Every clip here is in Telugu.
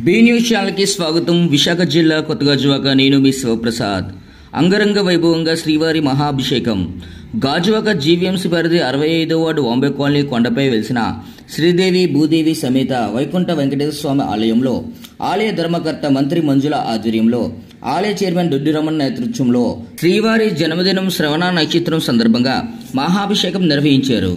బీ న్యూస్ ఛానల్కి స్వాగతం. విశాఖ జిల్లా కొత్తగాజువాక. నేను మీ శివప్రసాద్. అంగరంగ వైభవంగా శ్రీవారి మహాభిషేకం. గాజువాక జీవీఎంసీ పరిధి 65వ వార్డు బాంబే కాలనీ కొండపై వెలిసిన శ్రీదేవి భూదేవి సమేత వైకుంఠ వెంకటేశ్వర స్వామి ఆలయంలో ఆలయ ధర్మకర్త మంత్రి మంజుల ఆధ్వర్యంలో ఆలయ చైర్మన్ దొడ్డి రమణ నేతృత్వంలో శ్రీవారి జన్మదినం శ్రవణ నక్షత్రం సందర్భంగా మహాభిషేకం నిర్వహించారు.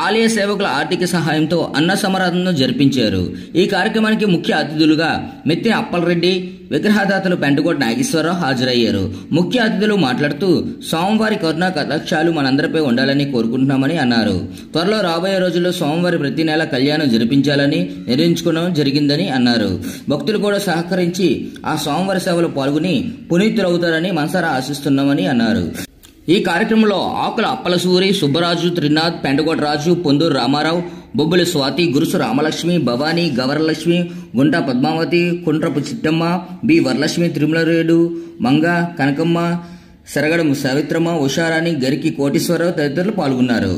ఆలయ సేవకుల ఆర్థిక సహాయంతో అన్న సమరాధనను జరిపించారు. ఈ కార్యక్రమానికి ముఖ్య అతిథులుగా మెత్తిన అప్పలరెడ్డి, విగ్రహదాతలు పెంటకోట నాగేశ్వరరావు హాజరయ్యారు. ముఖ్య అతిథులు మాట్లాడుతూ స్వామివారి కరుణా కటాక్షాలు మనందరిపై ఉండాలని కోరుకుంటున్నామని అన్నారు. త్వరలో రాబోయే రోజుల్లో స్వామివారి ప్రతి నెల కళ్యాణం జరిపించాలని నిర్ణయించుకోవడం జరిగిందని అన్నారు. భక్తులు కూడా సహకరించి ఆ స్వామివారి సేవలో పాల్గొని పునీతులవుతారని మనసారా ఆశిస్తున్నామని అన్నారు. ఈ కార్యక్రమంలో ఆకుల అప్పలసూరి, సుబ్బరాజు, త్రినాథ్, పెంటకోట రాజు, పొందూరు రామారావు, బొబ్బులి స్వాతి, గురుసు రామలక్ష్మి, భవానీ, గవరలక్ష్మి, గుంటా పద్మావతి, కుంట్రపు చిట్టమ్మ, బి వరలక్ష్మి, తిరుమలరేడు, మంగ, కనకమ్మ, సరగడం సవిత్రమ్మ, ఉషారాణి, గరికి కోటేశ్వరరావు తదితరులు పాల్గొన్నారు.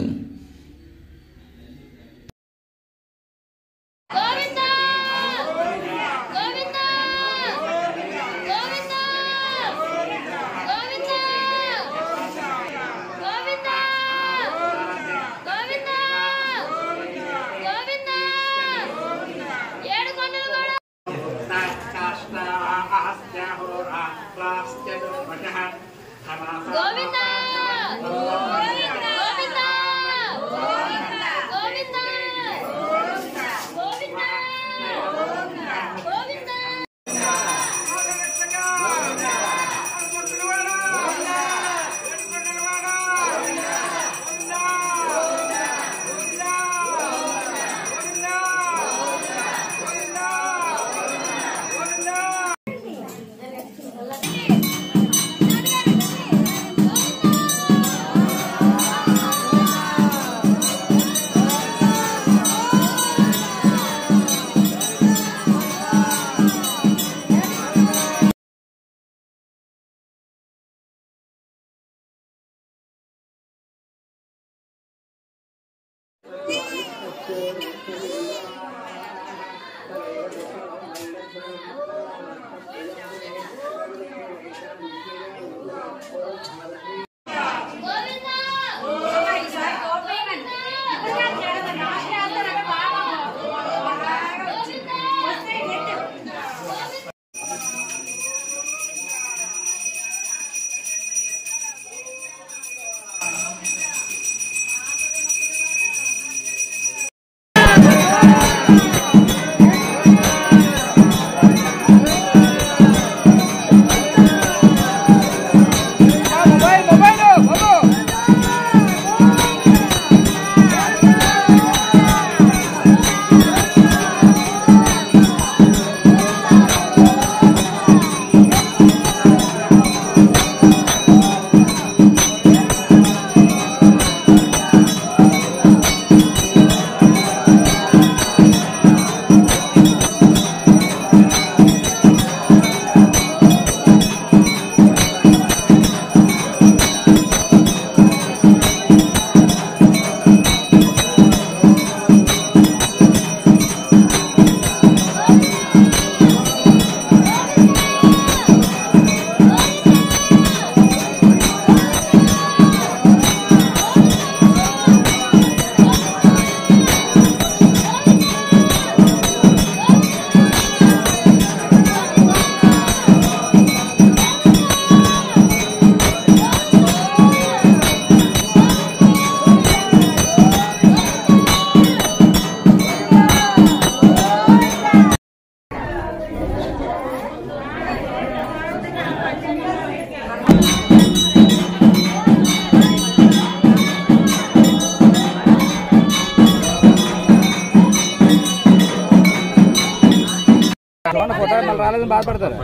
బాధపడతారు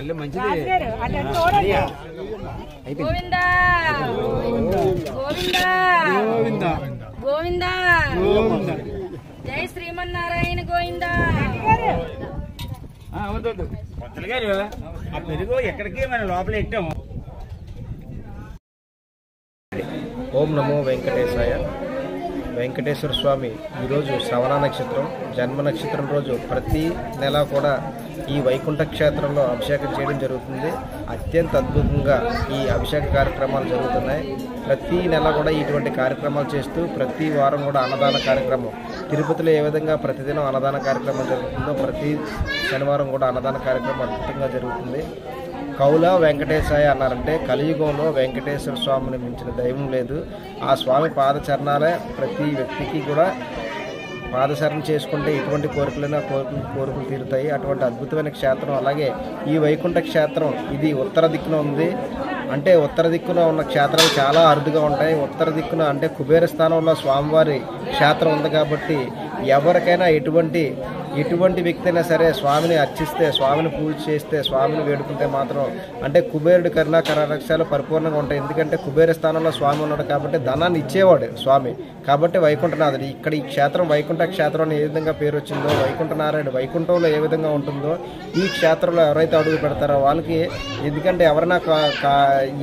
గోవిందా గోవిందా గోవిందా జై శ్రీమన్నారాయణ గోవిందా. గారు ఆ పెరుగు ఎక్కడికి మనం లోపల ఎట్టాము. ఓం నమో వెంకటేశాయ. వెంకటేశ్వర స్వామి ఈరోజు శ్రవణ నక్షత్రం, జన్మ నక్షత్రం రోజు ప్రతి నెల కూడా ఈ వైకుంఠ క్షేత్రంలో అభిషేకం చేయడం జరుగుతుంది. అత్యంత అద్భుతంగా ఈ అభిషేక కార్యక్రమాలు జరుగుతున్నాయి. ప్రతి నెల కూడా ఇటువంటి కార్యక్రమాలు చేస్తూ ప్రతి వారం కూడా అన్నదాన కార్యక్రమం, తిరుపతిలో ఏ విధంగా ప్రతిదినం అన్నదాన కార్యక్రమం జరుగుతుందో ప్రతి శనివారం కూడా అన్నదాన కార్యక్రమం అద్భుతంగా జరుగుతుంది. కౌల వెంకటేశాయ అన్నారంటే కలియుగంలో వెంకటేశ్వర స్వామిని మించిన దైవం లేదు. ఆ స్వామి పాదచరణాలే ప్రతి వ్యక్తికి కూడా పాదశరణ చేసుకుంటే ఎటువంటి కోరికలైనా కోరికలు తీరుతాయి. అటువంటి అద్భుతమైన క్షేత్రం. అలాగే ఈ వైకుంఠ క్షేత్రం ఇది ఉత్తర దిక్కున ఉంది. అంటే ఉత్తర దిక్కున ఉన్న క్షేత్రాలు చాలా అరుదుగా ఉంటాయి. ఉత్తర దిక్కున అంటే కుబేర స్థానంలో స్వామివారి క్షేత్రం ఉంది కాబట్టి ఎవరికైనా ఎటువంటి వ్యక్తి అయినా సరే స్వామిని అర్చిస్తే, స్వామిని పూజ చేస్తే, స్వామిని వేడుకుంటే మాత్రం అంటే కుబేరుడి కరుణా కటాక్షాలు పరిపూర్ణంగా ఉంటాయి. ఎందుకంటే కుబేర స్థానంలో స్వామి ఉన్నాడు కాబట్టి ధనాన్ని ఇచ్చేవాడు స్వామి. కాబట్టి వైకుంఠనాథుడు ఇక్కడ ఈ క్షేత్రం వైకుంఠ క్షేత్రం ఏ విధంగా పేరు వచ్చిందో, వైకుంఠనారాయణ వైకుంఠంలో ఏ విధంగా ఉంటుందో ఈ క్షేత్రంలో ఎవరైతే అడుగు పెడతారో వాళ్ళకి, ఎందుకంటే ఎవరైనా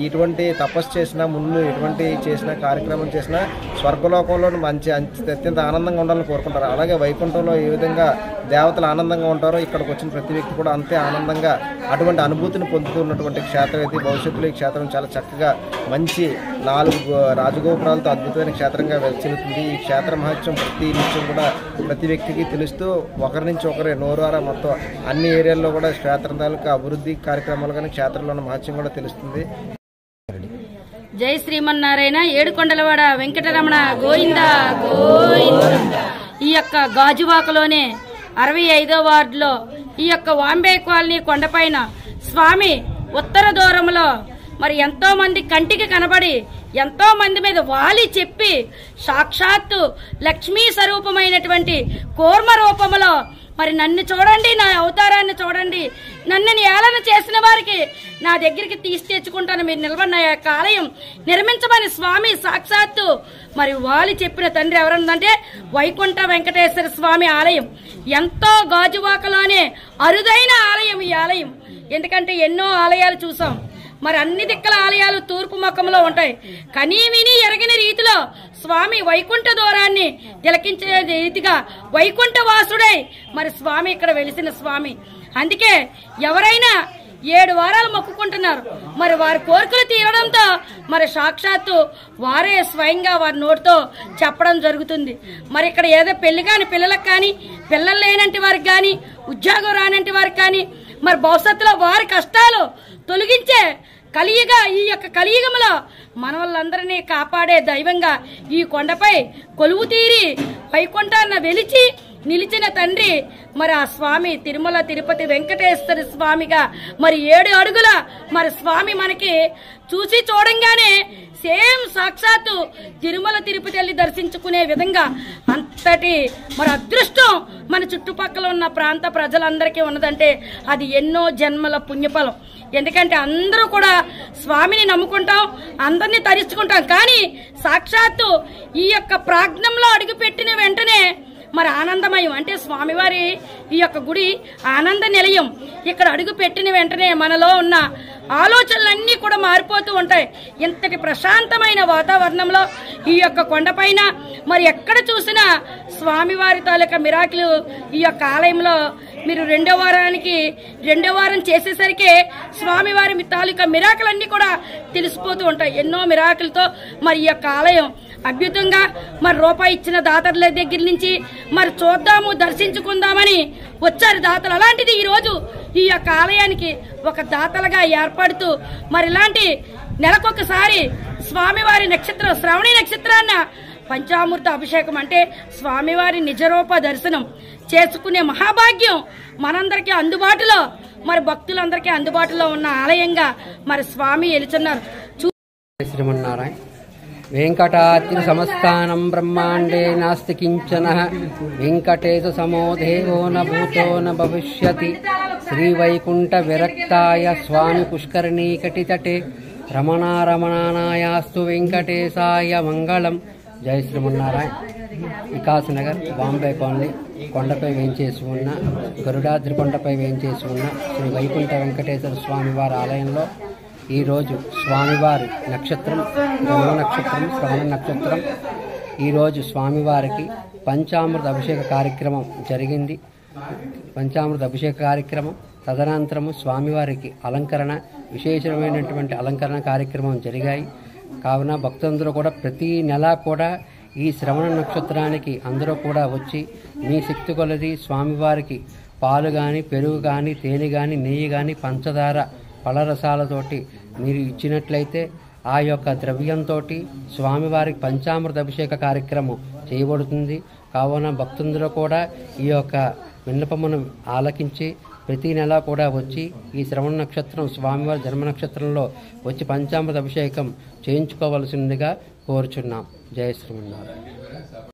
ఇటువంటి తపస్సు చేసినా, ముందు ఎటువంటి చేసినా, కార్యక్రమం చేసినా స్వర్గలోకంలో మంచి అత్యంత ఆనందంగా ఉండాలని కోరుకుంటారు. అలాగే వైకుంఠంలో ఏ విధంగా దేవతలు ఆనందంగా ఉంటారో ఇక్కడికి వచ్చిన ప్రతి వ్యక్తి కూడా అంతే ఆనందంగా అటువంటి అనుభూతిని పొందుతున్నటువంటి క్షేత్రం అయితే భవిష్యత్తులో ఈ క్షేత్రం చాలా చక్కగా మంచి 4 రాజగోపురాలతో అద్భుతమైన క్షేత్రంగా వెలువడుతుంది. ఈ క్షేత్ర మహత్యం ప్రతి నిత్యం కూడా ప్రతి వ్యక్తికి తెలుస్తూ ఒకరి నుంచి ఒకరి నోరారా మొత్తం అన్ని ఏరియాల్లో కూడా క్షేత్రం తాలూకా అభివృద్ధి కార్యక్రమాలు కానీ క్షేత్రంలో ఉన్న మహత్యం కూడా తెలుస్తుంది. జై శ్రీమన్నారాయణ. ఏడుకొండలవాడ వెంకటరమణ గోవింద గోవింద. ఈ యొక్క గాజువాకలోనే 65వ వార్డులో ఈ యొక్క వాంబే కాలనీ కొండపైన స్వామి ఉత్తర దూరంలో మరి ఎంతో మంది కంటికి కనబడి ఎంతో మంది మీద వాలి చెప్పి సాక్షాత్తు లక్ష్మీ స్వరూపమైనటువంటి కూర్మ రూపంలో మరి నన్ను చూడండి, నా అవతారాన్ని చూడండి, నన్ను ఏలన చేసిన వారికి నా దగ్గరికి తీసి తెచ్చుకుంటాను, మీరు నిలబడిన యొక్క ఆలయం నిర్మించమని స్వామి సాక్షాత్తు మరి వాలి చెప్పిన తండ్రి ఎవరన్నదంటే వైకుంఠ వెంకటేశ్వర స్వామి ఆలయం. ఎంతో గాజువాకలోనే అరుదైన ఆలయం ఈ ఆలయం. ఎందుకంటే ఎన్నో ఆలయాలు చూసాం, మరి అన్ని దిక్కల ఆలయాలు తూర్పు ముఖంలో ఉంటాయి. కనీ విని ఎరగని రీతిలో స్వామి వైకుంఠ దూరాన్ని తిలకించే రీతిగా వైకుంఠ వాసుడై మరి స్వామి ఇక్కడ వెలిసిన స్వామి. అందుకే ఎవరైనా 7 వారాలు మొక్కుకుంటున్నారు. మరి వారి కోరికలు తీరడంతో మరి సాక్షాత్తు వారే స్వయంగా వారి నోటితో చెప్పడం జరుగుతుంది. మరి ఇక్కడ ఏదో పెళ్లి కాని పిల్లలకు కానీ, పిల్లలు లేనంటి వారికి కానీ, ఉద్యోగం రానంటి వారికి కానీ, మరి భవిష్యత్తులో వారి కష్టాలు తొలగించే ఈ యొక్క కలియుగంలో మన వాళ్ళందరినీ కాపాడే దైవంగా ఈ కొండపై కొలువు తీరి వైకుంఠాన్న వెలిచి నిలిచిన తండ్రి మరి ఆ స్వామి తిరుమల తిరుపతి వెంకటేశ్వర స్వామిగా మరి 7 అడుగుల మరి స్వామి మనకి చూసి చూడంగానే సేమ్ సాక్షాత్తు తిరుమల తిరుపతి వెళ్ళి దర్శించుకునే విధంగా అంతటి మరి అదృష్టం మన చుట్టుపక్కల ఉన్న ప్రాంత ప్రజలందరికీ ఉన్నదంటే అది ఎన్నో జన్మల పుణ్యఫలం. ఎందుకంటే అందరూ కూడా స్వామిని నమ్ముకుంటాం, అందరినీ తరించుకుంటాం. కానీ సాక్షాత్తు ఈ యొక్క ప్రాజ్ఞంలో అడుగుపెట్టిన వెంటనే మరి ఆనందమయం అంటే స్వామివారి ఈ యొక్క గుడి ఆనంద నిలయం. ఇక్కడ అడుగు పెట్టిన వెంటనే మనలో ఉన్న ఆలోచనలన్నీ కూడా మారిపోతూ ఉంటాయి. ఇంతటి ప్రశాంతమైన వాతావరణంలో ఈ యొక్క కొండపైన మరి ఎక్కడ చూసినా స్వామివారి తాలూకా మిరాకిల్ ఈ యొక్క ఆలయంలో మీరు రెండో వారం చేసేసరికి స్వామివారి తాలూకా మిరాకిలన్నీ కూడా తెలిసిపోతూ ఉంటాయి. ఎన్నో మిరాకిల్తో మరి ఈ యొక్క ఆలయం అద్భుతంగా మరి రూపాయి ఇచ్చిన దాతల దగ్గర నుంచి మరి చూద్దాము, దర్శించుకుందామని వచ్చారు దాతలు. అలాంటిది ఈరోజు ఈ యొక్క ఆలయానికి ఒక దాతలుగా ఏర్పడుతూ మరి ఇలాంటి నెలకొకసారి స్వామివారి నక్షత్రం శ్రావణి నక్షత్రాన్న పంచామృత అభిషేకం అంటే స్వామివారి నిజరూప దర్శనం చేసుకునే మహాభాగ్యం మనందరికీ అందుబాటులో మరి భక్తులందరికీ అందుబాటులో ఉన్న ఆలయంగా మరి స్వామి ఎలుచున్నారు. శ్రీమన్నారాయణ. వెంకటాద్రి సమస్థానం బ్రహ్మాండే నాస్తి కించన వెంకటేశ సమో దేవో న భూతో న భవిష్యతి. శ్రీవైకుంఠ విరక్తాయ స్వామి పుష్కరిణీకటి తటే రమణారమణానాయాస్తు వెంకటేశాయ మంగళం. జై శ్రీమన్నారాయణ. వికాస్ నగర్ బాంబే కాలనీ కొండపై వేయించేసి ఉన్న గరుడాద్రి కొండపై వేయించేసి ఉన్న శ్రీ వైకుంఠ వెంకటేశ్వర స్వామివారి ఆలయంలో ఈరోజు స్వామివారి నక్షత్రం జన్మ నక్షత్రం శ్రవణ నక్షత్రం. ఈరోజు స్వామివారికి పంచామృత అభిషేక కార్యక్రమం జరిగింది. పంచామృత అభిషేక కార్యక్రమం తదనంతరము స్వామివారికి అలంకరణ, విశేషమైనటువంటి అలంకరణ కార్యక్రమం జరిగాయి. కావున భక్తులందరూ కూడా ప్రతి నెల కూడా ఈ శ్రవణ నక్షత్రానికి అందరూ కూడా వచ్చి మీ శక్తి కొలది స్వామివారికి పాలు కానీ, పెరుగు కానీ, తేనె కానీ, నెయ్యి కానీ, పంచదార, పళ్ళరసాలతోటి మీరు ఇచ్చినట్లయితే ఆ యొక్క ద్రవ్యంతో స్వామివారికి పంచామృత అభిషేక కార్యక్రమం చేయబడుతుంది. కావున భక్తులందరూ కూడా ఈ యొక్క విన్నపమును ఆలకించి ప్రతి నెల కూడా వచ్చి ఈ శ్రవణ నక్షత్రం స్వామివారి జన్మ నక్షత్రంలో వచ్చి పంచామృత అభిషేకం చేయించుకోవలసిందిగా కోరుచున్నాం. జయ శ్రీమన్నారాయణ.